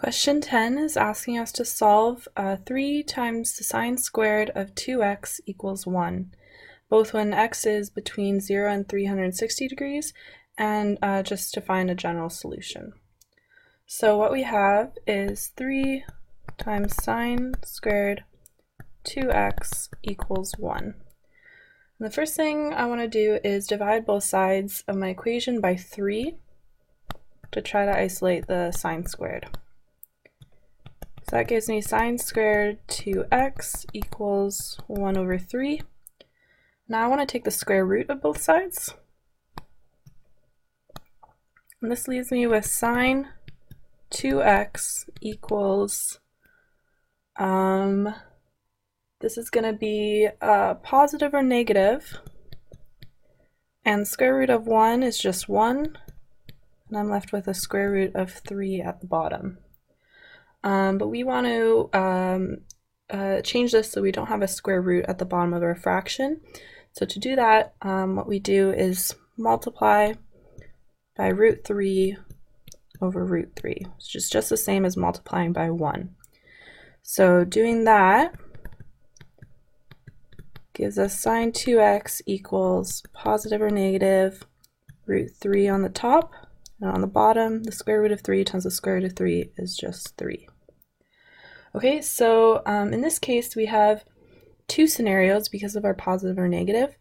Question 10 is asking us to solve 3 times the sine squared of 2x equals 1, both when x is between 0 and 360 degrees, and just to find a general solution. So what we have is 3 times sine squared 2x equals 1. And the first thing I want to do is divide both sides of my equation by 3 to try to isolate the sine squared. So that gives me sine squared 2x equals 1 over 3. Now I want to take the square root of both sides. And this leaves me with sine 2x equals, this is going to be positive or negative, and square root of 1 is just 1, and I'm left with a square root of 3 at the bottom. But we want to change this so we don't have a square root at the bottom of our fraction. So to do that, what we do is multiply by root 3 over root 3, which is just the same as multiplying by 1. So doing that gives us sine 2x equals positive or negative root 3 on the top, and on the bottom, the square root of 3 times the square root of 3 is just 3. Okay, so in this case, we have two scenarios because of our positive or negative.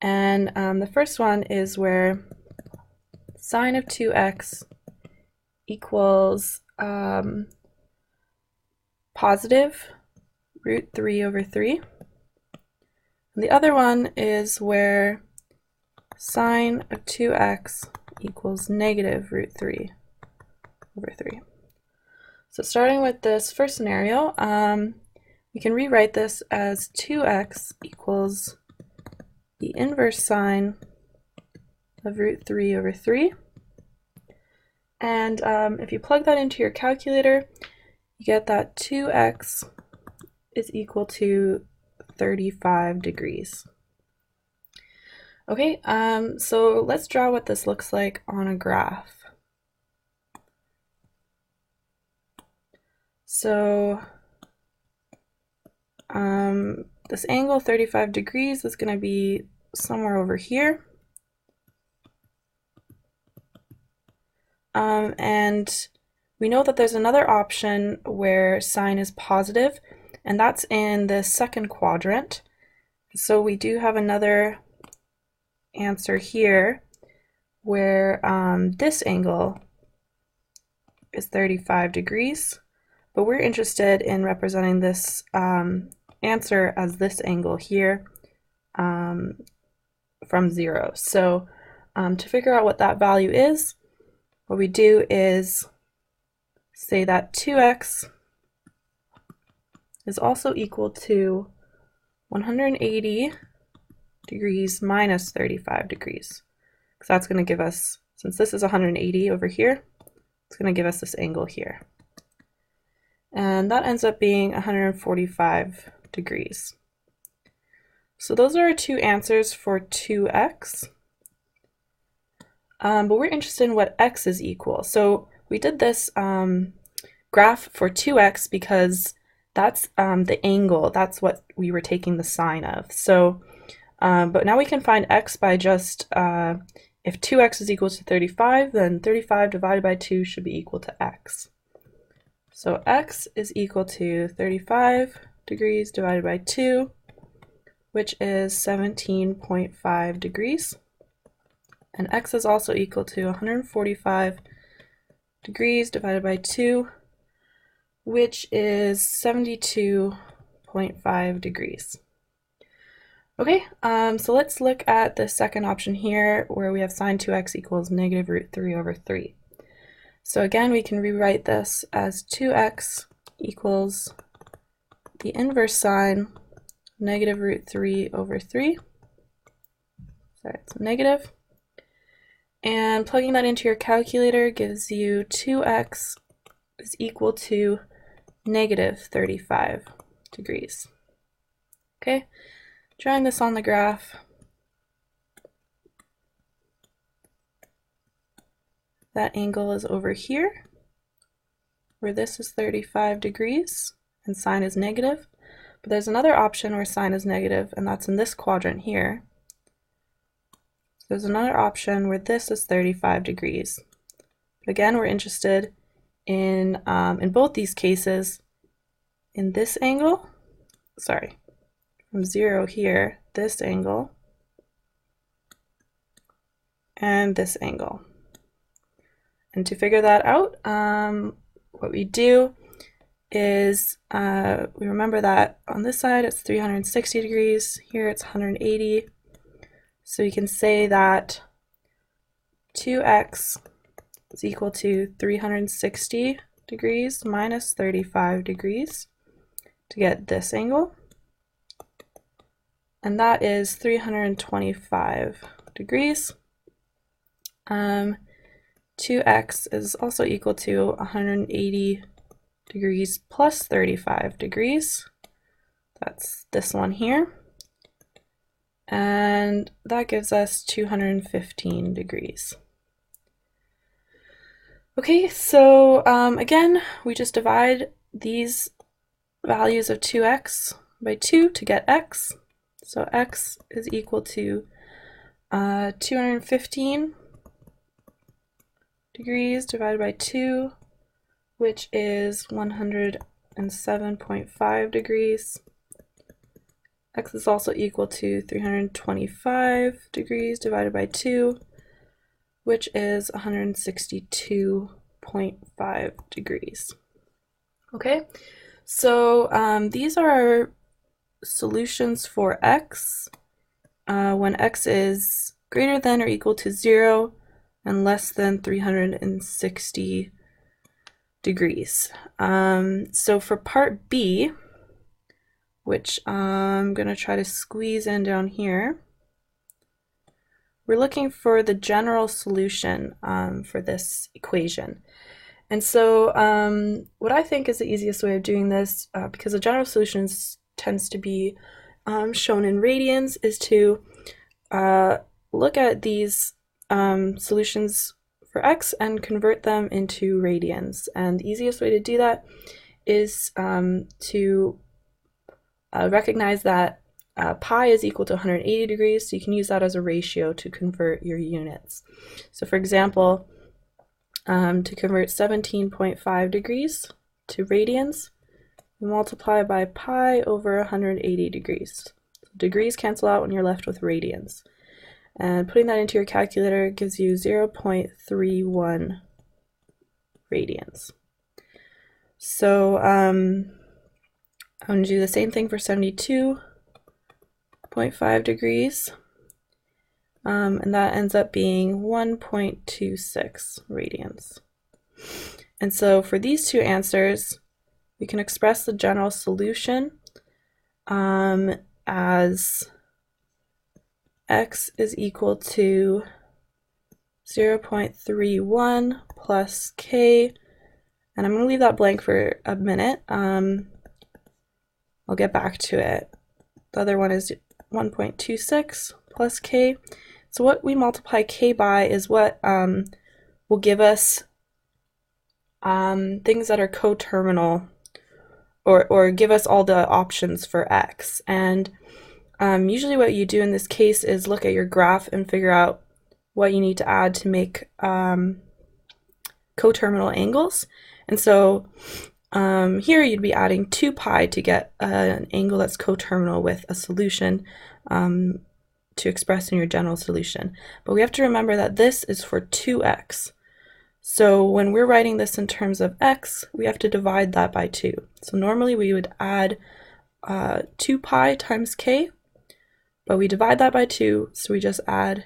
And the first one is where sine of 2x equals positive root 3 over 3. And the other one is where sine of 2x equals negative root 3 over 3. So starting with this first scenario, we can rewrite this as 2x equals the inverse sine of root 3 over 3. And if you plug that into your calculator, you get that 2x is equal to 35 degrees. Okay, so let's draw what this looks like on a graph. So this angle 35 degrees is going to be somewhere over here. And we know that there's another option where sine is positive, and that's in the second quadrant. So we do have another answer here where this angle is 35 degrees. But we're interested in representing this answer as this angle here from 0. So to figure out what that value is, what we do is say that 2x is also equal to 180 degrees minus 35 degrees. Because that's going to give us, since this is 180 over here, it's going to give us this angle here. And that ends up being 145 degrees. So those are our two answers for 2x. But we're interested in what x is equal. So we did this graph for 2x because that's the angle. That's what we were taking the sine of. So, but now we can find x by just, if 2x is equal to 35, then 35 divided by 2 should be equal to x. So x is equal to 35 degrees divided by 2, which is 17.5 degrees. And x is also equal to 145 degrees divided by 2, which is 72.5 degrees. Okay, so let's look at the second option here where we have sine 2x equals negative root 3 over 3. So again, we can rewrite this as 2x equals the inverse sine negative root 3 over 3. Sorry, it's negative. And plugging that into your calculator gives you 2x is equal to negative 35 degrees. Okay, drawing this on the graph. That angle is over here. where this is 35 degrees and sine is negative, but there's another option where sine is negative, and that's in this quadrant here. So there's another option where this is 35 degrees. But again, we're interested in both these cases, in this angle, sorry, from 0 here, this angle, and this angle. And to figure that out, what we do is we remember that on this side it's 360 degrees, here it's 180. So we can say that 2x is equal to 360 degrees minus 35 degrees to get this angle. And that is 325 degrees. 2x is also equal to 180 degrees plus 35 degrees. That's this one here. And that gives us 215 degrees. Okay, so again, we just divide these values of 2x by 2 to get x. So x is equal to 215 degrees divided by 2, which is 107.5 degrees. X is also equal to 325 degrees divided by 2, which is 162.5 degrees. Okay, so these are our solutions for x when x is greater than or equal to 0 and less than 360 degrees. So for part B, which I'm going to try to squeeze in down here, we're looking for the general solution for this equation. And so what I think is the easiest way of doing this, because the general solution tends to be shown in radians, is to look at these solutions for x and convert them into radians. And the easiest way to do that is to recognize that pi is equal to 180 degrees, so you can use that as a ratio to convert your units. So for example, to convert 17.5 degrees to radians, we multiply by pi over 180 degrees. Degrees cancel out when you're left with radians. And putting that into your calculator gives you 0.31 radians. So I'm going to do the same thing for 72.5 degrees. And that ends up being 1.26 radians. And so for these two answers, we can express the general solution as x is equal to 0.31 plus k, and I'm going to leave that blank for a minute. I'll get back to it. The other one is 1.26 plus k. So what we multiply k by is what will give us things that are coterminal, or give us all the options for x. And usually what you do in this case is look at your graph and figure out what you need to add to make coterminal angles. And so here you'd be adding 2 pi to get an angle that's coterminal with a solution to express in your general solution. But we have to remember that this is for 2x. So when we're writing this in terms of x, we have to divide that by 2. So normally we would add 2 pi times k, but we divide that by 2, so we just add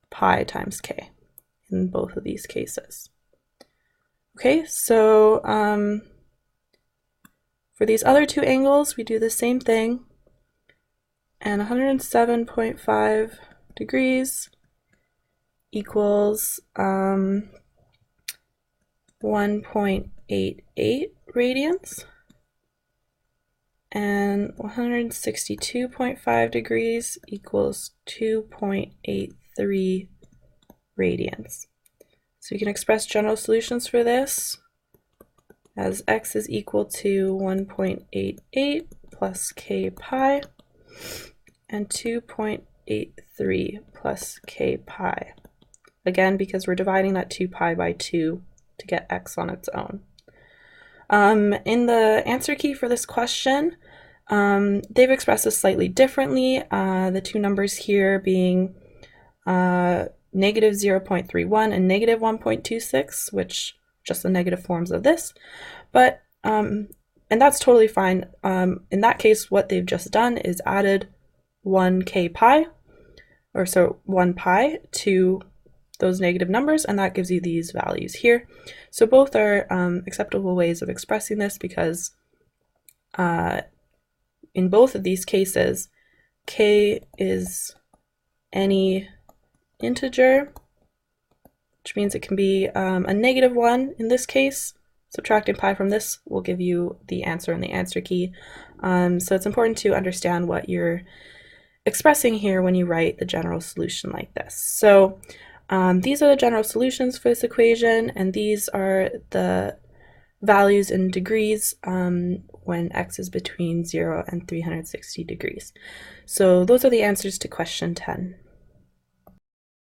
pi times k in both of these cases. Okay, so for these other two angles, we do the same thing, and 107.5 degrees equals 1.88 radians, and 162.5 degrees equals 2.83 radians. So you can express general solutions for this as x is equal to 1.88 plus k pi and 2.83 plus k pi. Again, because we're dividing that 2 pi by 2 to get x on its own. In the answer key for this question, they've expressed this slightly differently, the two numbers here being negative 0.31 and negative 1.26, which are just the negative forms of this. But, and that's totally fine. In that case, what they've just done is added 1 k pi, or so 1 pi to those negative numbers, and that gives you these values here. So both are acceptable ways of expressing this, because in both of these cases, k is any integer, which means it can be a negative 1 in this case. Subtracting pi from this will give you the answer in the answer key. So it's important to understand what you're expressing here when you write the general solution like this. So these are the general solutions for this equation, and these are the values in degrees when x is between 0 and 360 degrees. So those are the answers to question 10.